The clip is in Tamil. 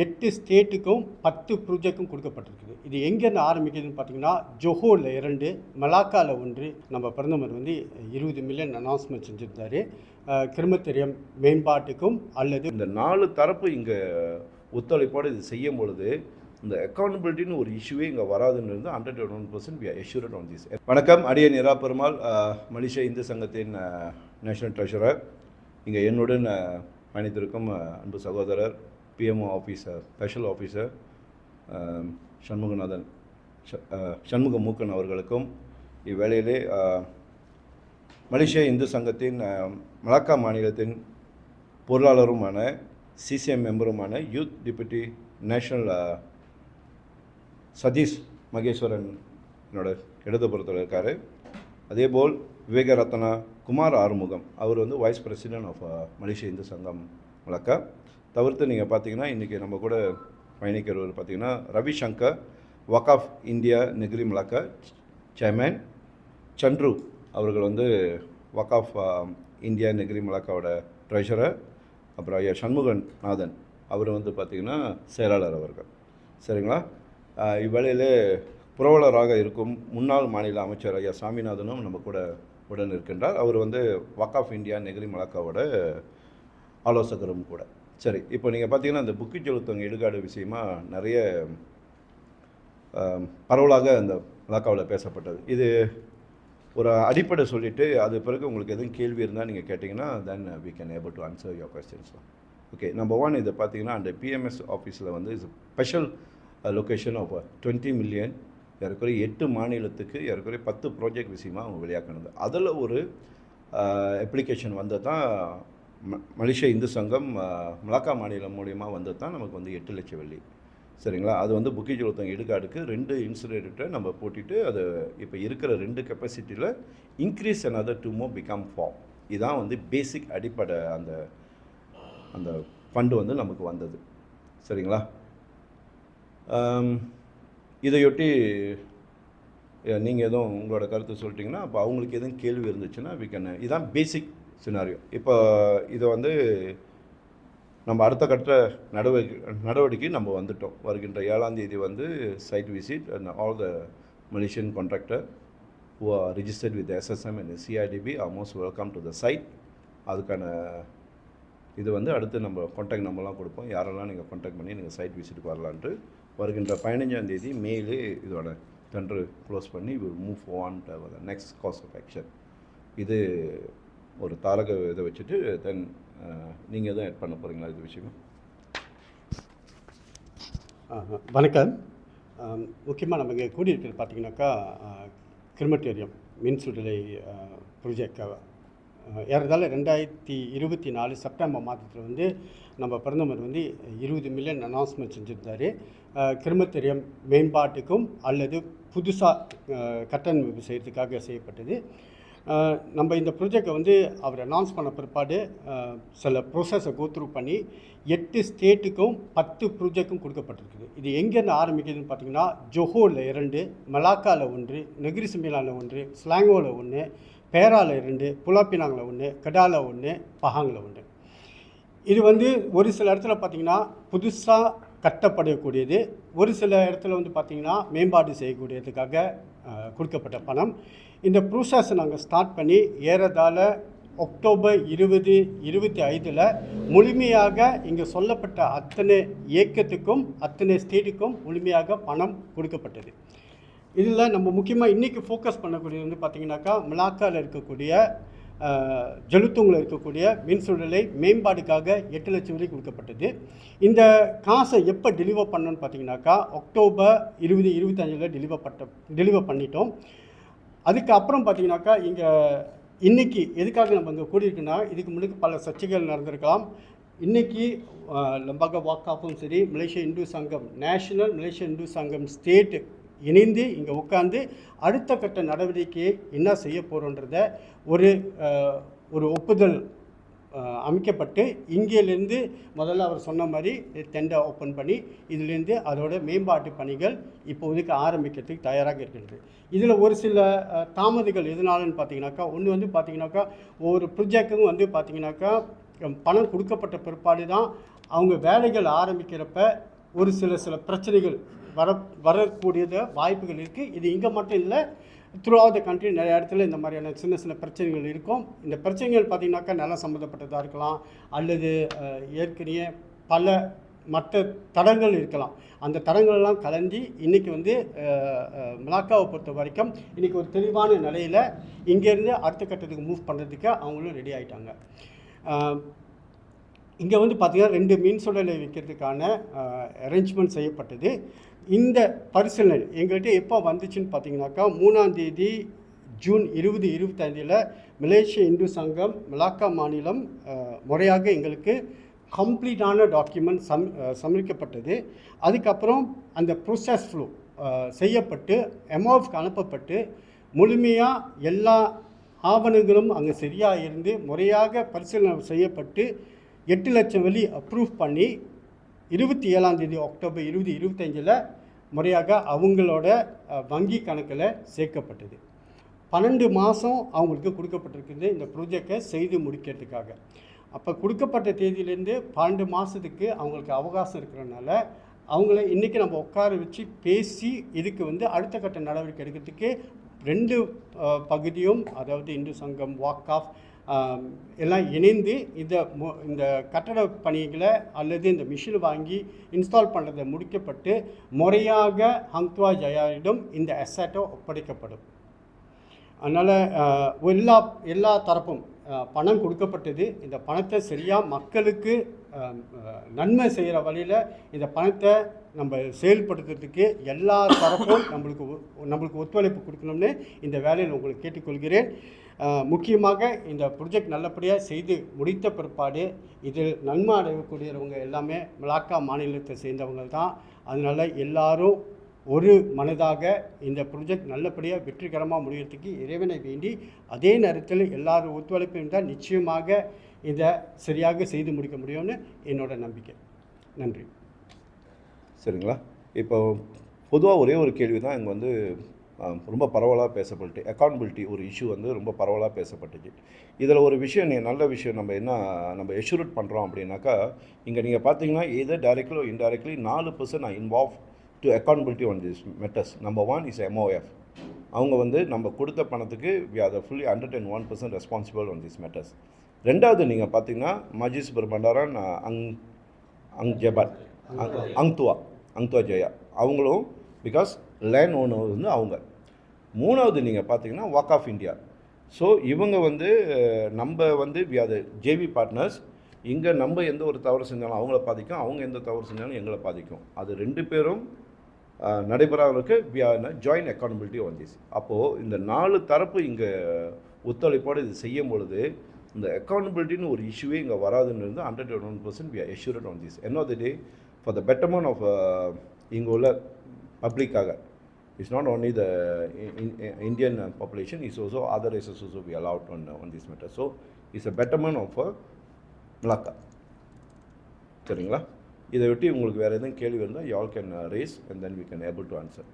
8 ஸ்டேட்டுக்கும் 10 ப்ராஜெக்டும் கொடுக்கப்பட்டிருக்குது. இது எங்கேருந்து ஆரம்பிக்குதுன்னு பார்த்தீங்கன்னா, ஜொஹோரில் 2, மலாக்காவில் 1. நம்ம பிரதமர் வந்து 20 மில்லியன் அனௌன்ஸ்மெண்ட் செஞ்சுருந்தார். கிருமத்தெரியம் மேம்பாட்டுக்கும் அல்லது இந்த 4 தரப்பு இங்கே ஒத்துழைப்போடு இது செய்யும் பொழுது இந்த அக்கௌண்டபிலிட்டின்னு ஒரு இஷ்யூவே இங்கே வராதுன்னு இருந்து 101% we are assured on this. வணக்கம், அடியன் இரா பெருமாள், மலேசியா இந்து சங்கத்தின் நேஷனல் ட்ரெஷரர். இங்கே என்னுடன் பயணித்திருக்கும் அன்பு சகோதரர் PMO officer, special officer Shanmugamookan அவர்களுக்கும் இவ்வேளையிலே மலேசியா இந்து சங்கத்தின் மலாக்கா மாநிலத்தின் பொருளாளருமான சிசிஎம் மெம்பருமான youth deputy national Sathish Maheswaran என்னோட இடதுபுறத்தில் இருக்கார். அதேபோல் விவேக ரத்னா குமார் ஆறுமுகம், அவர் வந்து vice president of Malaysia Hindu Sangam Malacca. தவிர்த்து நீங்கள் பார்த்தீங்கன்னா இன்றைக்கி நம்ம கூட பயணிக்கிறவர் பார்த்தீங்கன்னா Ravishankar, Waqf India Negeri Malacca chairman. Chandru அவர்கள் வந்து வகாஃப் இந்தியா நெகிரி மலாக்காவோட ட்ரெஷரர். அப்புறம் ஐயா சண்முகநாதன் அவர் வந்து பார்த்திங்கன்னா செயலாளர் அவர்கள். சரிங்களா? இவ்வேளையில் புரவலராக இருக்கும் முன்னாள் மாநில அமைச்சர் ஐயா சாமிநாதனும் நம்ம கூட உடன் இருக்கின்றார். அவர் வந்து வகாஃப் இந்தியா நெகிரி மலாக்காவோட ஆலோசகரும் கூட. சரி, இப்போ நீங்கள் பார்த்தீங்கன்னா இந்த புக்கி ஜொலுத்தங்க இடுகாடு விஷயமா நிறைய பரவலாக அந்த மலாக்காவில் பேசப்பட்டது. இது ஒரு அடிப்படை சொல்லிவிட்டு அது பிறகு உங்களுக்கு எதுவும் கேள்வி இருந்தால் நீங்கள் கேட்டிங்கன்னா then we can able to answer your questions. Okay, number 1 இதை பார்த்தீங்கன்னா அந்த பிஎம்எஸ் ஆஃபீஸில் வந்து ஸ்பெஷல் லொக்கேஷன் ஆஃப் 20 மில்லியன் ஏறக்குறைய 8 மாநிலத்துக்கு ஏறக்குறைய 10 ப்ராஜெக்ட் விஷயமாக அவங்க வெளியாக்கினது. அதில் ஒரு அப்ளிகேஷன் வந்து தான் மலேசியா இந்து சங்கம் மலாக்கா மாநிலம் மூலியமாக வந்து தான் நமக்கு வந்து 8 லட்சம் வெள்ளி. சரிங்களா? அது வந்து புக்கி ஜொலுத்தங்க இடுகாடுக்கு 2 இன்சிடென்ட்டை நம்ம போட்டிட்டு அது இப்போ இருக்கிற 2 கெப்பாசிட்டியில் இன்க்ரீஸ் another 2 more become 4. இதுதான் வந்து பேசிக் அடிப்படை அந்த அந்த ஃபண்டு வந்து நமக்கு வந்தது. சரிங்களா? இதையொட்டி நீங்கள் எதுவும் உங்களோட கருத்து சொல்லிட்டிங்கன்னா அப்போ அவங்களுக்கு எதுவும் கேள்வி இருந்துச்சுன்னா இதுதான் பேசிக் சினாரியோ. இப்போ இதை வந்து நம்ம அடுத்த கட்ட நடவடிக்கை நம்ம வந்துட்டோம். வருகின்ற 7ஆம் தேதி வந்து side visit and all the Malaysian contractor who are registered with the SSM and the CIDB are most welcome to the site. அதுக்கான இது வந்து அடுத்து நம்ம கான்டாக்ட் நம்பர்லாம் கொடுப்போம். யாரெல்லாம் நீங்கள் கான்டாக்ட் பண்ணி நீங்கள் சைட் விசிட்டுக்கு வரலான்ட்டு. வருகின்ற 15ஆம் தேதி மேலே இதோட டெண்டர் க்ளோஸ் பண்ணி will move on to the next course of action. இது ஒரு தாரக இதை வச்சுட்டு தென் நீங்கள் எதுவும் ஆட் பண்ண போகிறீங்களா இது விஷயமா? வணக்கம். முக்கியமாக நம்ம இங்கே கூடியிருக்கிறது பார்த்தீங்கன்னாக்கா கிரிமட்டோரியம் மின் சுடலை ப்ரொஜெக்ட் ஏறதால 2024 செப்டம்பர் மாதத்தில் வந்து நம்ம பிரதமர் வந்து 20 மில்லியன் அனௌன்ஸ்மெண்ட் செஞ்சுருந்தார். கிரிமட்டோரியம் மேம்பாட்டுக்கும் அல்லது புதுசாக கட்டமைப்பு செய்கிறதுக்காக செய்யப்பட்டது. நம்ம இந்த ப்ரொஜெக்டை வந்து அவர் அனௌன்ஸ் பண்ண பிற்பாடு சில ப்ரோசஸை கோத்ரூ பண்ணி 8 ஸ்டேட்டுக்கும் 10 ப்ராஜெக்டும் கொடுக்கப்பட்டிருக்குது. இது எங்கேருந்து ஆரம்பிக்குதுன்னு பார்த்தீங்கன்னா, ஜொஹோரில் 2, மலாக்காவில் 1, நெகிரி சிம்பிலாவில் 1, ஸ்லாங்கோவில் 1, பேராவில் 2, புலாப்பினாங்கில் 1, கடாவில் 1, பஹாங்கில் 1. இது வந்து ஒரு சில இடத்துல பார்த்திங்கன்னா புதுசாக கட்டப்படக்கூடியது, ஒரு சில இடத்துல வந்து பார்த்திங்கன்னா மேம்பாடு செய்யக்கூடியதுக்காக கொடுக்கப்பட்ட பணம். இந்த ப்ரோசஸ் நாங்கள் ஸ்டார்ட் பண்ணி ஏறதால அக்டோபர் 2025 முழுமையாக இங்கே சொல்லப்பட்ட அத்தனை இயக்கத்துக்கும் அத்தனை ஸ்டேட்டுக்கும் முழுமையாக பணம் கொடுக்கப்பட்டது. இதில் நம்ம முக்கியமாக இன்றைக்கி ஃபோக்கஸ் பண்ணக்கூடியது வந்து பார்த்திங்கனாக்கா மலாக்காவில் இருக்கக்கூடிய ஜொலுத்தூங்கில் இருக்கக்கூடிய மின்சுடலை மேம்பாடுக்காக 8 லட்சம் வரை கொடுக்கப்பட்டது. இந்த காசை எப்போ டெலிவர் பண்ணணும்னு பார்த்தீங்கன்னாக்கா அக்டோபர் 2025 டெலிவர் பண்ணிட்டோம். அதுக்கப்புறம் பார்த்தீங்கன்னாக்கா இங்கே இன்றைக்கி எதுக்காக நம்ம இங்கே கூடியிருக்குன்னா, இதுக்கு முன்னாடி பல சர்ச்சைகள் நடந்திருக்கலாம். இன்றைக்கி லம்பாக வாக்காப்பும் சரி, மலேசியா இந்து சங்கம் நேஷனல், மலேசியா இந்து சங்கம் ஸ்டேட்டு இணைந்து இங்கே உட்காந்து அடுத்த கட்ட நடவடிக்கையை என்ன செய்ய போகிறோன்றத ஒரு ஒப்புதல் அமைக்கப்பட்டு இங்கேருந்து முதல்ல அவர் சொன்ன மாதிரி டெண்டர் ஓப்பன் பண்ணி இதிலேருந்து அதோட மேம்பாட்டு பணிகள் இப்போதைக்கு ஆரம்பிக்கிறதுக்கு தயாராக இருக்கின்றது. இதில் ஒரு சில தாமதங்கள் எதனாலன்னு பார்த்தீங்கன்னாக்கா, ஒன்று வந்து பார்த்தீங்கன்னாக்கா ஒவ்வொரு ப்ரொஜெக்டும் வந்து பார்த்தீங்கன்னாக்கா பணம் கொடுக்கப்பட்ட பிற்பாடு தான் அவங்க வேலைகள் ஆரம்பிக்கிறப்ப ஒரு சில பிரச்சனைகள் வரக்கூடியத வாய்ப்புகள் இருக்குது. இது இங்கே மட்டும் இல்லை, த்ரூ அவுட் த கண்ட்ரி நிறைய இடத்துல இந்த மாதிரியான சின்ன பிரச்சனைகள் இருக்கும். இந்த பிரச்சனைகள் பார்த்திங்கனாக்கா நிலம் சம்மந்தப்பட்டதாக இருக்கலாம், அல்லது ஏற்கனவே பல மற்ற தடங்கள் இருக்கலாம். அந்த தடங்கள்லாம் கலந்து இன்றைக்கி வந்து மலாக்காவை பொறுத்த வரைக்கும் இன்றைக்கி ஒரு தெளிவான நிலையில் இங்கேருந்து அடுத்த கட்டத்துக்கு மூவ் பண்ணுறதுக்கு அவங்களும் ரெடி ஆகிட்டாங்க. இங்கே வந்து பார்த்திங்கன்னா 2 மீன் சுடலை வைக்கிறதுக்கான அரேஞ்ச்மெண்ட் செய்யப்பட்டது. இந்த பரிசீலனை எங்கள்கிட்ட எப்போ வந்துச்சுன்னு பார்த்தீங்கன்னாக்கா 3ஆம் தேதி ஜூன் 2025 மலேசிய இந்து சங்கம் மலாக்கா மாநிலம் முறையாக எங்களுக்கு கம்ப்ளீட்டான டாக்குமெண்ட் சமர்ப்பிக்கப்பட்டது. அதுக்கப்புறம் அந்த ப்ரோசஸ் ஃப்ளோ செய்யப்பட்டு எம்ஓஎஃப்க்கு அனுப்பப்பட்டு முழுமையாக எல்லா ஆவணங்களும் அங்கே சரியாக இருந்து முறையாக பரிசீலனை செய்யப்பட்டு 8 லட்சம் வெள்ளி அப்ரூவ் பண்ணி 27ஆம் தேதி அக்டோபர் 2025 முறையாக அவங்களோட வங்கி கணக்கில் சேர்க்கப்பட்டது. 12 மாதம் அவங்களுக்கு கொடுக்கப்பட்டிருக்குது இந்த ப்ராஜெக்டை செய்து முடிக்கிறதுக்காக. அப்போ கொடுக்கப்பட்ட தேதியிலேருந்து 12 மாதத்துக்கு அவங்களுக்கு அவகாசம் இருக்கிறனால அவங்கள இன்றைக்கி நம்ம உட்கார வச்சு பேசி இதுக்கு வந்து அடுத்த கட்ட நடவடிக்கை எடுக்கிறதுக்கு 2 பகுதியும், அதாவது இந்து சங்கம், வாக்காஃப் எல்லாம் இணைந்து இந்த கட்டட பணிகளை அல்லது இந்த மிஷின் வாங்கி இன்ஸ்டால் பண்ணுறதை முடிக்கப்பட்டு முறையாக ஹங்த்வா ஜயாவிடம் இந்த அசட்டை ஒப்படைக்கப்படும். அதனால் எல்லா தரப்பும் பணம் கொடுக்கப்பட்டது. இந்த பணத்தை சரியாக மக்களுக்கு நன்மை செய்கிற வழியில் இந்த பணத்தை நம்ம செயல்படுத்துறதுக்கு எல்லா தரப்பும் நம்மளுக்கு ஒத்துழைப்பு கொடுக்கணும்னு இந்த வேலையில் உங்களுக்கு கேட்டுக்கொள்கிறேன். முக்கியமாக இந்த ப்ரொஜெக்ட் நல்லபடியாக செய்து முடித்த பிற்பாடு இதில் நன்மை அடையக்கூடியவங்க எல்லாமே மலாக்கா மாநிலத்தை சேர்ந்தவங்க தான். அதனால் எல்லாரும் ஒரு மனதாக இந்த ப்ரொஜெக்ட் நல்லபடியாக வெற்றிகரமாக முடிகிறதுக்கு இறைவனை வேண்டி, அதே நேரத்தில் எல்லாரும் ஒத்துழைப்பு இருந்தால் நிச்சயமாக இதை சரியாக செய்து முடிக்க முடியும்னு என்னோட நம்பிக்கை. நன்றி. சரிங்களா? இப்போ பொதுவாக ஒரே ஒரு கேள்வி தான் இங்கே வந்து ரொம்ப பரவலாக பேசப்பட்டு, அக்கௌண்டபிலிட்டி ஒரு இஷ்யூ வந்து ரொம்ப பரவலாக பேசப்பட்டுச்சு. இதில் ஒரு விஷயம் நல்ல விஷயம் நம்ம எஷ்யூரேட் பண்ணுறோம் அப்படின்னாக்கா, இங்கே நீங்கள் பார்த்தீங்கன்னா எதர் directly or indirectly 4% are involved to accountability on this matters. Number 1 is MOF. அவங்க வந்து நம்ம கொடுத்த பணத்துக்கு we are the fully 101% responsible on these matters. ரெண்டாவது நீங்கள் பார்த்தீங்கன்னா மஜிஸ் பண்டாரன் அங்துவா ஜெயா அவங்களும் பிகாஸ் லேண்ட் ஓனர் வந்து அவங்க. மூணாவது நீங்கள் பார்த்தீங்கன்னா வாக் ஆஃப் இந்தியா. ஸோ இவங்க வந்து நம்ம வந்து we are the JV partners. இங்கே நம்ம எந்த ஒரு தவறு செஞ்சாலும் அவங்கள பாதிக்கும், அவங்க எந்த தவறு செஞ்சாலும் எங்களை பாதிக்கும். அது 2 பேரும் நடைபெறாதவருக்கு we are joint accountability on this. அப்போது இந்த 4 தரப்பு இங்கே ஒத்துழைப்போடு இது செய்யும் பொழுது இந்த அக்கௌண்டபிலிட்டின்னு ஒரு இஷ்யூவே இங்கே வராதுன்னு இருந்து 101% we are assured on this. End of the day for the betterment of இங்கே உள்ள பப்ளிக்காக. It's not only the Indian population, it's also other races also be allowed on this matter. So it's a betterment of Malacca. சரிங்களா? இதை விட்டு உங்களுக்கு வேறு எதுவும் கேள்வி இருந்தால் you all can raise and then we can able to answer.